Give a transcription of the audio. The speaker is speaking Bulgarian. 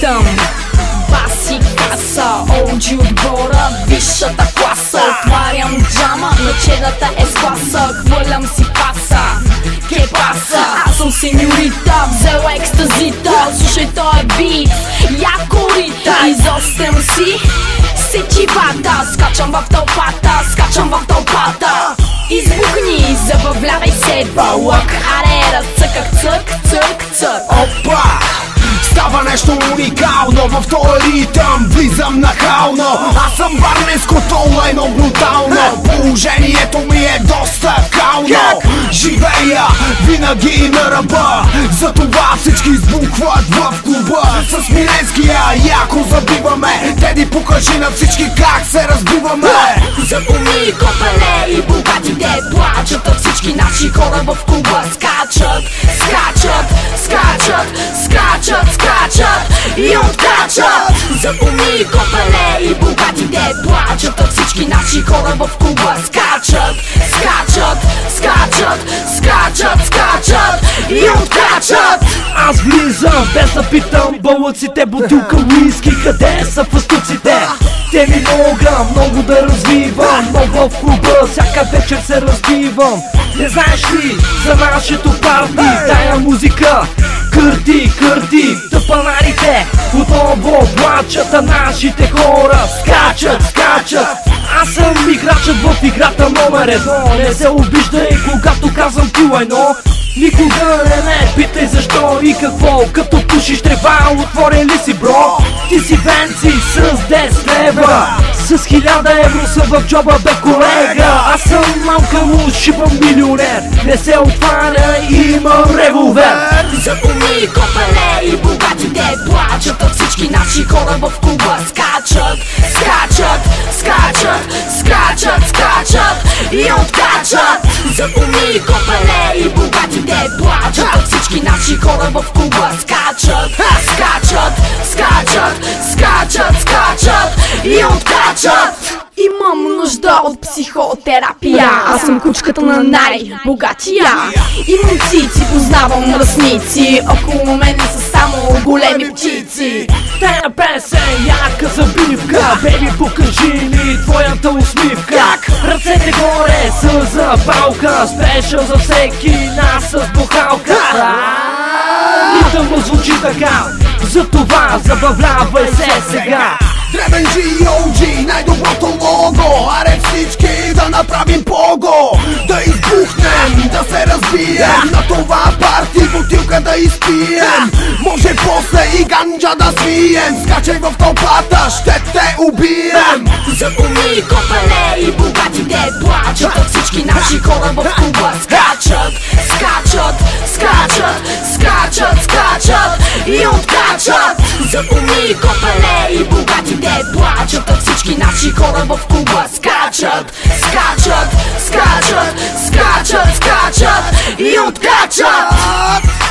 ритъм, баси каса, OG отбора, висшата класа. Отварям джама, начедата е с класа, хвърлям си паса, ке паса. Аз съм сеньорита, взела екстазита, слушай тоя бит, яко рита. Изострям си сечивата, скачам в тълпата, скачам в тълпата. Избухни, забавлявай се, балък, арера, цъкък, цък, цък, цък. Опа! Става нещо уникално в този ритъм, влизам нахално. Аз съм варненското лайно брутално, положението ми е доста кално. Живея винаги на ръба, затова всички избухват в клуба. С Миренския яко забиваме, Теди покажи на всички как се разбиваме. Запомни, копеле и богатите плачат, а всички наши хора в клуба скачат, скачат, скачат, скачат, скачат и откачат. Запомни, копеле и богатите плачат, а всички наши хора в клуба скачат, скачат, скачат, скачат, скачат и откачат. Аз влизам без да питам бълъците, бутилка уиски, къде са фъстуците? Те ми много да развивам, но в клуба всяка вечер се разбивам. Не знаеш ли за нашето парти? Тая музика кърти, кърти, тъпанарите отново плачат, а нашите хора скачат, скачат. Аз съм играчът в играта номер едно. Не се обиждай, когато казвам пилайно. Никога не ме питай защо и какво, като пушиш трева, отворен ли си, бро? Ти си венци с 10 лева, с 1000 евро съм в джоба, бе, колега. Аз съм малка му, шибам милионер, не се отваря, имам револвер. Запомни, копеле и богатите плачат, а всички наши хора в клуба скачат, скачат, скачат, скачат, скачат и откачат. Запомни, копеле и богатите плачат, а всички наши хора в клуба скачат, скачат, скачат, скачат, скачат и откачат. Имам нужда от психотерапия, аз съм кучката на най-богатия. Имам цици, познавам мръсници, около мен са само големи птици. Тая песен, яка забивка, беби, покажи ми твоята усмивка. Как? Ръцете горе с запалка, спешъл за всеки нас с бухалка. Ритъмът звучи така, затова забавлявай се сега. Дребен G.O.G, най-доброто лого. Аре всички да направим пого, да избухнем, да се разбием, на това парти бутилка да изпием. Може после и ганджа да свием, скачай в тълпата, ще те убием. Запомни, копеле и богатите плачат, а всички наши хора в клуба скачат, скачат, скачат, скачат, скачат и откачат. Запомни, копеле и богатите плачат, а всички наши хора в клуба скачат, скачат, скачат, скачат, скачат и откачат.